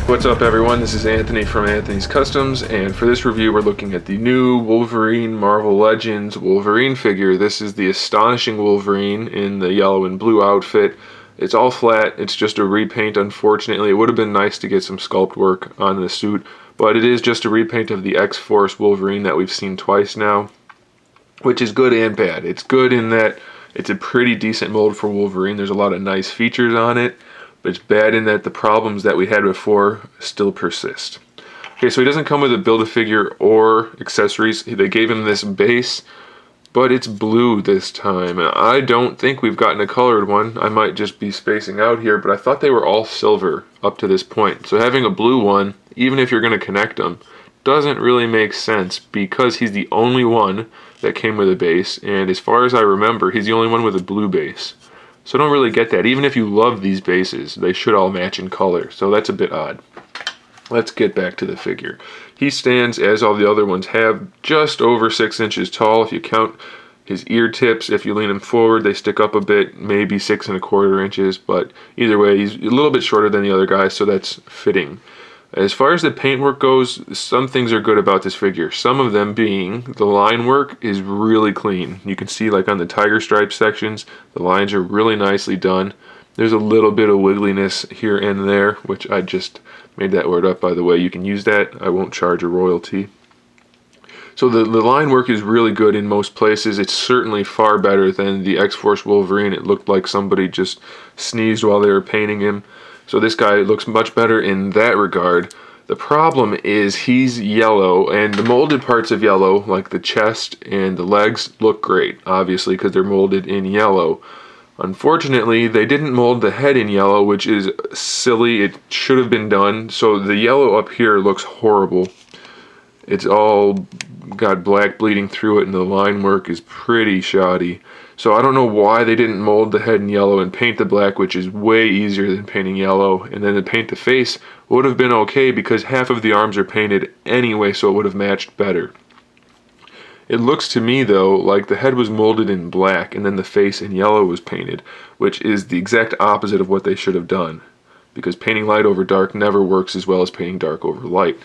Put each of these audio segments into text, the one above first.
What's up everyone, this is Anthony from Anthony's Customs, and for this review we're looking at the new Wolverine Marvel Legends Wolverine figure. This is the Astonishing Wolverine in the yellow and blue outfit. It's all flat, it's just a repaint unfortunately. It would have been nice to get some sculpt work on the suit, but it is just a repaint of the X-Force Wolverine that we've seen twice now, which is good and bad. It's good in that it's a pretty decent mold for Wolverine. There's a lot of nice features on it. But it's bad in that the problems that we had before still persist. Okay, so he doesn't come with a Build-A-Figure or accessories. They gave him this base, but it's blue this time. I don't think we've gotten a colored one. I might just be spacing out here, but I thought they were all silver up to this point. So having a blue one, even if you're going to connect them, doesn't really make sense because he's the only one that came with a base, and as far as I remember, he's the only one with a blue base. So I don't really get that. Even if you love these bases, they should all match in color. So that's a bit odd. Let's get back to the figure. He stands, as all the other ones have, just over 6 inches tall. If you count his ear tips, if you lean him forward, they stick up a bit, maybe 6 1/4 inches. But either way, he's a little bit shorter than the other guys, so that's fitting. As far as the paintwork goes, some things are good about this figure. Some of them being the line work is really clean. You can see like on the tiger stripe sections, the lines are really nicely done. There's a little bit of wiggliness here and there, which I just made that word up by the way. You can use that. I won't charge a royalty. So the line work is really good in most places. It's certainly far better than the X-Force Wolverine. It looked like somebody just sneezed while they were painting him. So this guy looks much better in that regard. The problem is he's yellow, and the molded parts of yellow, like the chest and the legs, look great, obviously, because they're molded in yellow. Unfortunately, they didn't mold the head in yellow, which is silly. It should have been done. So the yellow up here looks horrible. It's all got black bleeding through it, and the line work is pretty shoddy. So I don't know why they didn't mold the head in yellow and paint the black, which is way easier than painting yellow. And then to paint the face would have been okay because half of the arms are painted anyway, so it would have matched better. It looks to me though like the head was molded in black and then the face in yellow was painted, which is the exact opposite of what they should have done. Because painting light over dark never works as well as painting dark over light.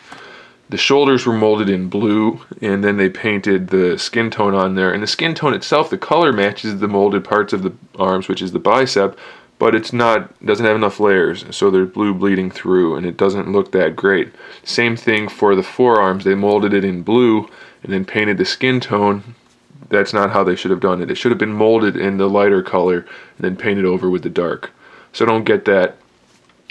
The shoulders were molded in blue, and then they painted the skin tone on there. And the skin tone itself, the color matches the molded parts of the arms, which is the bicep, but doesn't have enough layers, so there's blue bleeding through, and it doesn't look that great. Same thing for the forearms. They molded it in blue, and then painted the skin tone. That's not how they should have done it. It should have been molded in the lighter color, and then painted over with the dark. So don't get that.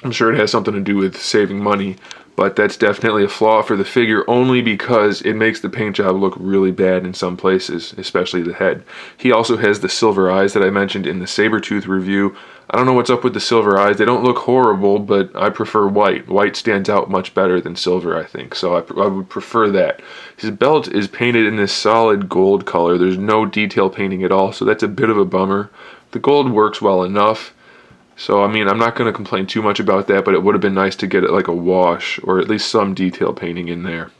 I'm sure it has something to do with saving money, but that's definitely a flaw for the figure only because it makes the paint job look really bad in some places, especially the head. He also has the silver eyes that I mentioned in the Sabretooth review. I don't know what's up with the silver eyes. They don't look horrible, but I prefer white. White stands out much better than silver, I think, so I would prefer that. His belt is painted in this solid gold color. There's no detail painting at all, so that's a bit of a bummer. The gold works well enough. So, I mean, I'm not going to complain too much about that, but it would have been nice to get it like a wash or at least some detail painting in there.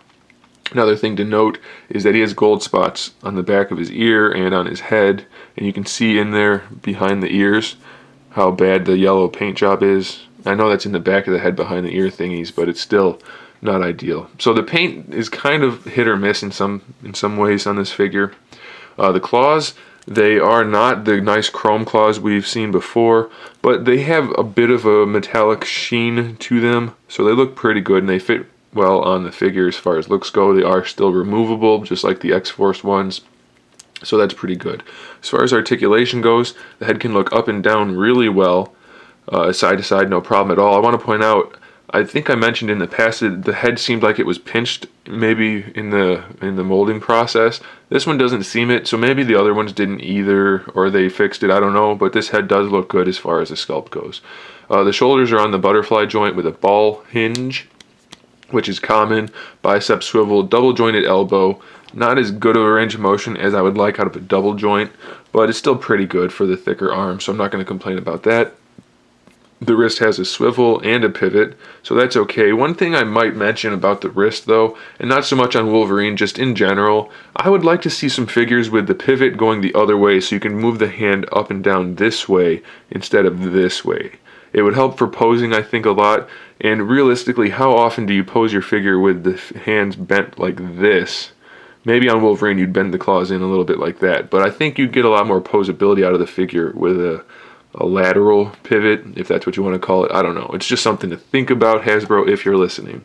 Another thing to note is that he has gold spots on the back of his ear and on his head, and you can see in there behind the ears how bad the yellow paint job is. I know that's in the back of the head behind the ear thingies, but it's still not ideal. So the paint is kind of hit or miss in some ways on this figure. The claws, they are not the nice chrome claws we've seen before, but they have a bit of a metallic sheen to them, so they look pretty good and they fit well on the figure as far as looks go. They are still removable, just like the X-Force ones, so that's pretty good. As far as articulation goes, the head can look up and down really well, side to side, no problem at all. I want to point out, I think I mentioned in the past that the head seemed like it was pinched maybe in the molding process. This one doesn't seem it, so maybe the other ones didn't either, or they fixed it, I don't know, but this head does look good as far as the sculpt goes. The shoulders are on the butterfly joint with a ball hinge, which is common, bicep swivel, double jointed elbow. Not as good of a range of motion as I would like out of a double joint, but it's still pretty good for the thicker arm, so I'm not going to complain about that. The wrist has a swivel and a pivot, so that's okay. One thing I might mention about the wrist though, and not so much on Wolverine, just in general, I would like to see some figures with the pivot going the other way so you can move the hand up and down this way instead of this way. It would help for posing, I think, a lot. And realistically, how often do you pose your figure with the hands bent like this? Maybe on Wolverine you'd bend the claws in a little bit like that, but I think you'd get a lot more posability out of the figure with a lateral pivot, if that's what you want to call it. I don't know. It's just something to think about, Hasbro, if you're listening.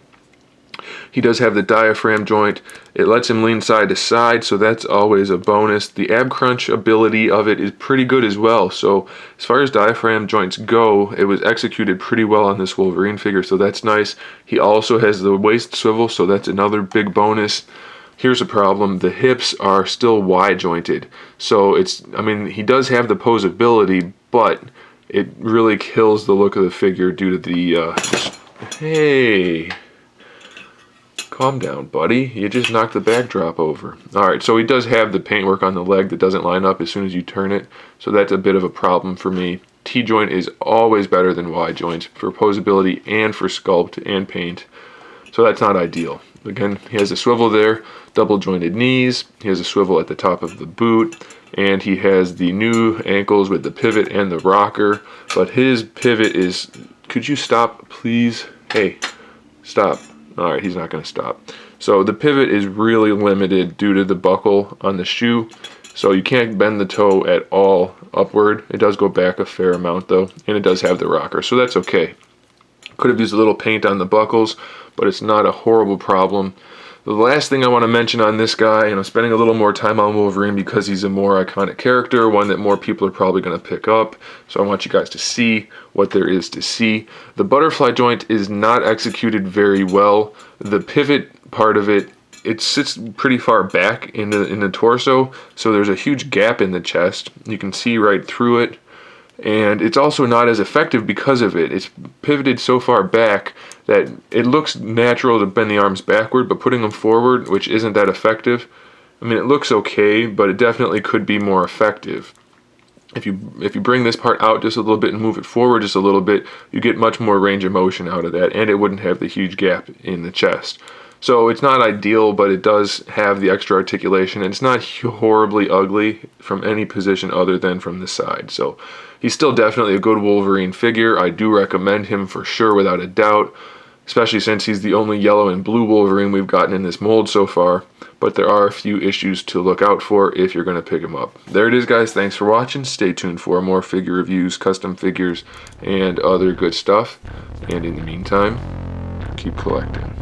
He does have the diaphragm joint. It lets him lean side to side, so that's always a bonus. The ab crunch ability of it is pretty good as well. So as far as diaphragm joints go, it was executed pretty well on this Wolverine figure, so that's nice. He also has the waist swivel, so that's another big bonus. Here's a problem. The hips are still wide jointed. So he does have the posability, but it really kills the look of the figure due to the, hey, calm down, buddy. You just knocked the backdrop over. Alright, so he does have the paintwork on the leg that doesn't line up as soon as you turn it, so that's a bit of a problem for me. T-joint is always better than Y-joint for posability and for sculpt and paint, so that's not ideal. Again, he has a swivel there, double jointed knees, he has a swivel at the top of the boot, and he has the new ankles with the pivot and the rocker, but his pivot is, could you stop please? Hey, stop. Alright, he's not going to stop. So the pivot is really limited due to the buckle on the shoe, so you can't bend the toe at all upward. It does go back a fair amount though, and it does have the rocker, so that's okay. Could have used a little paint on the buckles, but it's not a horrible problem. The last thing I want to mention on this guy, and I'm spending a little more time on Wolverine because he's a more iconic character, one that more people are probably going to pick up, so I want you guys to see what there is to see. The butterfly joint is not executed very well. The pivot part of it, it sits pretty far back in the torso, so there's a huge gap in the chest. You can see right through it. And it's also not as effective because of it. It's pivoted so far back that it looks natural to bend the arms backward, but putting them forward, which isn't that effective. I mean, it looks okay, but it definitely could be more effective. If you bring this part out just a little bit and move it forward just a little bit, you get much more range of motion out of that, and it wouldn't have the huge gap in the chest. So it's not ideal, but it does have the extra articulation, and it's not horribly ugly from any position other than from the side. So he's still definitely a good Wolverine figure. I do recommend him for sure, without a doubt, especially since he's the only yellow and blue Wolverine we've gotten in this mold so far. But there are a few issues to look out for if you're going to pick him up. There it is, guys. Thanks for watching. Stay tuned for more figure reviews, custom figures, and other good stuff. And in the meantime, keep collecting.